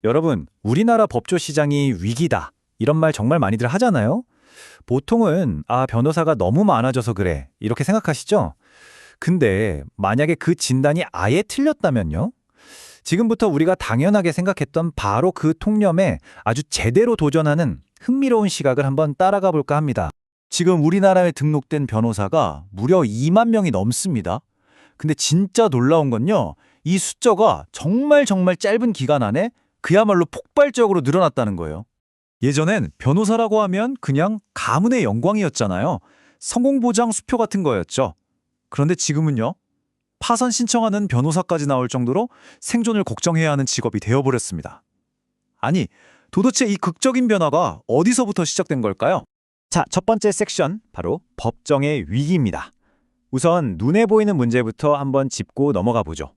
여러분, 우리나라 법조 시장이 위기다. 이런 말 정말 많이들 하잖아요? 보통은, 변호사가 너무 많아져서 그래. 이렇게 생각하시죠? 근데 만약에 그 진단이 아예 틀렸다면요? 지금부터 우리가 당연하게 생각했던 바로 그 통념에 아주 제대로 도전하는 흥미로운 시각을 한번 따라가 볼까 합니다. 지금 우리나라에 등록된 변호사가 무려 2만 명이 넘습니다. 근데 진짜 놀라운 건요, 이 숫자가 정말 짧은 기간 안에 그야말로 폭발적으로 늘어났다는 거예요. 예전엔 변호사라고 하면 그냥 가문의 영광이었잖아요. 성공보장 수표 같은 거였죠. 그런데 지금은요, 파산 신청하는 변호사까지 나올 정도로 생존을 걱정해야 하는 직업이 되어버렸습니다. 아니, 도대체 이 극적인 변화가 어디서부터 시작된 걸까요? 자, 첫 번째 섹션, 바로 법정의 위기입니다. 우선 눈에 보이는 문제부터 한번 짚고 넘어가 보죠.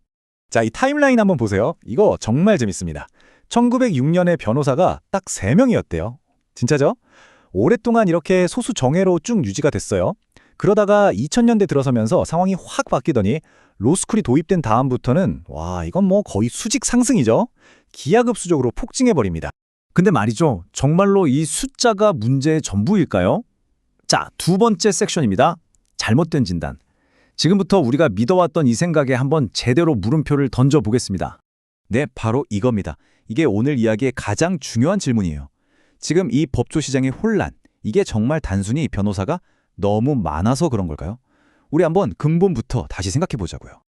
자, 이 타임라인 한번 보세요. 이거 정말 재밌습니다. 1906년에 변호사가 딱 3명이었대요. 진짜죠? 오랫동안 이렇게 소수 정예로 쭉 유지가 됐어요. 그러다가 2000년대 들어서면서 상황이 확 바뀌더니 로스쿨이 도입된 다음부터는 이건 뭐 거의 수직 상승이죠. 기하급수적으로 폭증해버립니다. 근데 말이죠. 정말로 이 숫자가 문제의 전부일까요? 자, 두 번째 섹션입니다. 잘못된 진단. 지금부터 우리가 믿어왔던 이 생각에 한번 제대로 물음표를 던져보겠습니다. 네, 바로 이겁니다. 이게 오늘 이야기의 가장 중요한 질문이에요. 지금 이 법조 시장의 혼란, 이게 정말 단순히 변호사가 너무 많아서 그런 걸까요? 우리 한번 근본부터 다시 생각해 보자고요.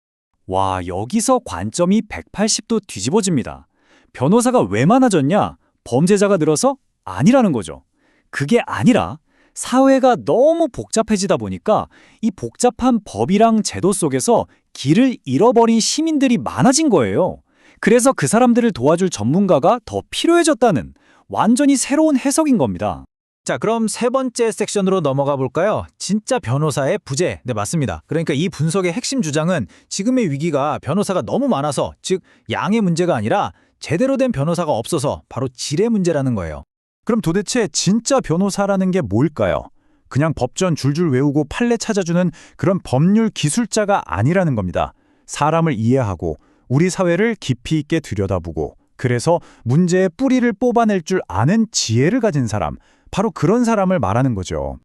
여기서 관점이 180도 뒤집어집니다. 변호사가 왜 많아졌냐? 범죄자가 늘어서? 아니라는 거죠. 그게 아니라 사회가 너무 복잡해지다 보니까 이 복잡한 법이랑 제도 속에서 길을 잃어버린 시민들이 많아진 거예요. 그래서 그 사람들을 도와줄 전문가가 더 필요해졌다는 완전히 새로운 해석인 겁니다. 자, 그럼 세 번째 섹션으로 넘어가 볼까요? 진짜 변호사의 부재. 네, 맞습니다. 그러니까 이 분석의 핵심 주장은 지금의 위기가 변호사가 너무 많아서, 즉 양의 문제가 아니라 제대로 된 변호사가 없어서 바로 질의 문제라는 거예요. 그럼 도대체 진짜 변호사라는 게 뭘까요? 그냥 법전 줄줄 외우고 판례 찾아주는 그런 법률 기술자가 아니라는 겁니다. 사람을 이해하고 우리 사회를 깊이 있게 들여다보고, 그래서 문제의 뿌리를 뽑아낼 줄 아는 지혜를 가진 사람, 바로 그런 사람을 말하는 거죠.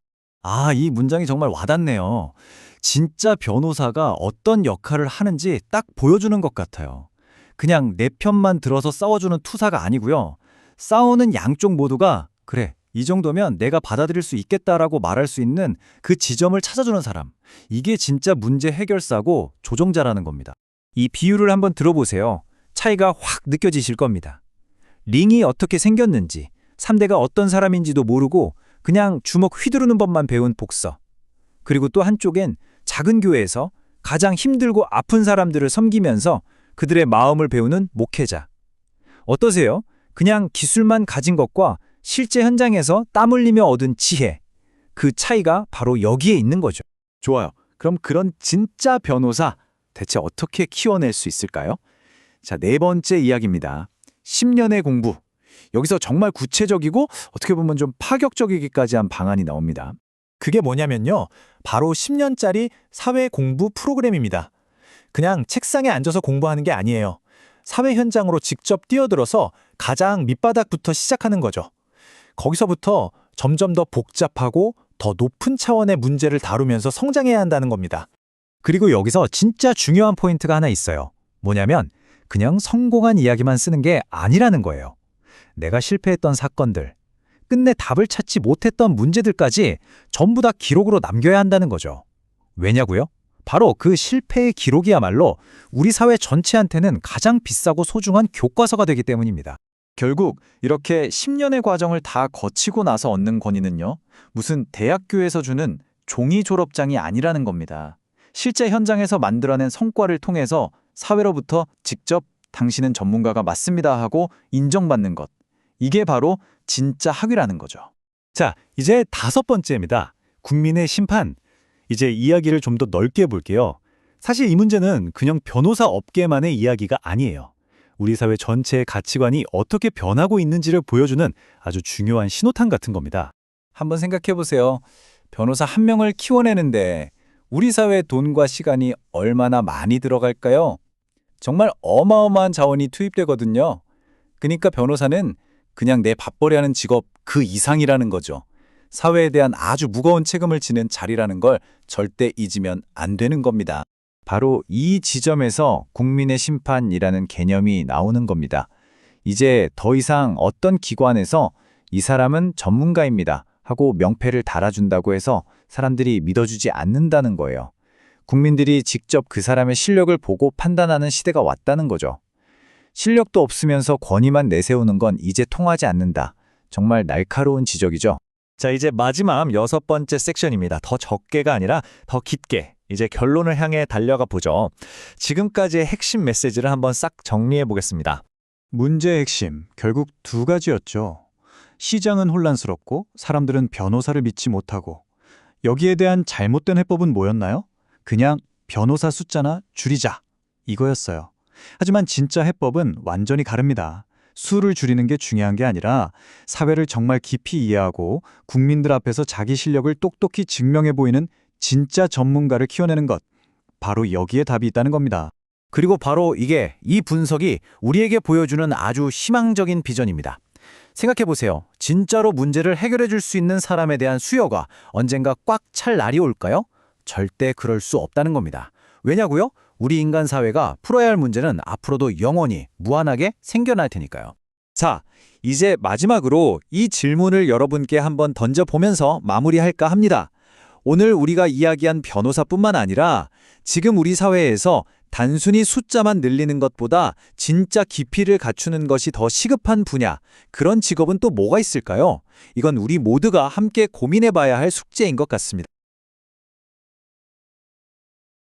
이 문장이 정말 와닿네요. 진짜 변호사가 어떤 역할을 하는지 딱 보여주는 것 같아요. 그냥 내 편만 들어서 싸워주는 투사가 아니고요. 싸우는 양쪽 모두가 그래, 이 정도면 내가 받아들일 수 있겠다라고 말할 수 있는 그 지점을 찾아주는 사람. 이게 진짜 문제 해결사고 조종자라는 겁니다. 이 비유를 한번 들어보세요. 차이가 확 느껴지실 겁니다. 링이 어떻게 생겼는지, 상대가 어떤 사람인지도 모르고 그냥 주먹 휘두르는 법만 배운 복서. 그리고 또 한쪽엔 작은 교회에서 가장 힘들고 아픈 사람들을 섬기면서 그들의 마음을 배우는 목회자. 어떠세요? 그냥 기술만 가진 것과 실제 현장에서 땀 흘리며 얻은 지혜. 그 차이가 바로 여기에 있는 거죠. 좋아요. 그럼 그런 진짜 변호사 대체 어떻게 키워낼 수 있을까요? 자, 네 번째 이야기입니다. 10년의 공부. 여기서 정말 구체적이고 어떻게 보면 좀 파격적이기까지 한 방안이 나옵니다. 그게 뭐냐면요. 바로 10년짜리 사회 공부 프로그램입니다. 그냥 책상에 앉아서 공부하는 게 아니에요. 사회 현장으로 직접 뛰어들어서 가장 밑바닥부터 시작하는 거죠. 거기서부터 점점 더 복잡하고 더 높은 차원의 문제를 다루면서 성장해야 한다는 겁니다. 그리고 여기서 진짜 중요한 포인트가 하나 있어요. 뭐냐면 그냥 성공한 이야기만 쓰는 게 아니라는 거예요. 내가 실패했던 사건들, 끝내 답을 찾지 못했던 문제들까지 전부 다 기록으로 남겨야 한다는 거죠. 왜냐고요? 바로 그 실패의 기록이야말로 우리 사회 전체한테는 가장 비싸고 소중한 교과서가 되기 때문입니다. 결국 이렇게 10년의 과정을 다 거치고 나서 얻는 권위는요, 무슨 대학교에서 주는 종이 졸업장이 아니라는 겁니다. 실제 현장에서 만들어낸 성과를 통해서 사회로부터 직접 당신은 전문가가 맞습니다 하고 인정받는 것. 이게 바로 진짜 학위라는 거죠. 자, 이제 다섯 번째입니다. 국민의 심판. 이제 이야기를 좀 더 넓게 볼게요. 사실 이 문제는 그냥 변호사 업계만의 이야기가 아니에요. 우리 사회 전체의 가치관이 어떻게 변하고 있는지를 보여주는 아주 중요한 신호탄 같은 겁니다. 한번 생각해 보세요. 변호사 한 명을 키워내는데 우리 사회의 돈과 시간이 얼마나 많이 들어갈까요? 정말 어마어마한 자원이 투입되거든요. 그러니까 변호사는 그냥 내 밥벌이 하는 직업 그 이상이라는 거죠. 사회에 대한 아주 무거운 책임을 지는 자리라는 걸 절대 잊으면 안 되는 겁니다. 바로 이 지점에서 국민의 심판이라는 개념이 나오는 겁니다. 이제 더 이상 어떤 기관에서 이 사람은 전문가입니다 하고 명패를 달아준다고 해서 사람들이 믿어주지 않는다는 거예요. 국민들이 직접 그 사람의 실력을 보고 판단하는 시대가 왔다는 거죠. 실력도 없으면서 권위만 내세우는 건 이제 통하지 않는다. 정말 날카로운 지적이죠. 자, 이제 마지막 6번째 섹션입니다. 더 적게가 아니라 더 깊게 이제 결론을 향해 달려가 보죠. 지금까지의 핵심 메시지를 한번 싹 정리해 보겠습니다. 문제의 핵심, 결국 두 가지였죠. 시장은 혼란스럽고 사람들은 변호사를 믿지 못하고 여기에 대한 잘못된 해법은 뭐였나요? 그냥 변호사 숫자나 줄이자 이거였어요. 하지만 진짜 해법은 완전히 다릅니다. 수를 줄이는 게 중요한 게 아니라 사회를 정말 깊이 이해하고 국민들 앞에서 자기 실력을 똑똑히 증명해 보이는 진짜 전문가를 키워내는 것. 바로 여기에 답이 있다는 겁니다. 그리고 바로 이 분석이 우리에게 보여주는 아주 희망적인 비전입니다. 생각해 보세요. 진짜로 문제를 해결해 줄 수 있는 사람에 대한 수요가 언젠가 꽉 찰 날이 올까요? 절대 그럴 수 없다는 겁니다. 왜냐고요? 우리 인간 사회가 풀어야 할 문제는 앞으로도 영원히 무한하게 생겨날 테니까요. 자, 이제 마지막으로 이 질문을 여러분께 한번 던져보면서 마무리할까 합니다. 오늘 우리가 이야기한 변호사뿐만 아니라 지금 우리 사회에서 단순히 숫자만 늘리는 것보다 진짜 깊이를 갖추는 것이 더 시급한 분야, 그런 직업은 또 뭐가 있을까요? 이건 우리 모두가 함께 고민해봐야 할 숙제인 것 같습니다.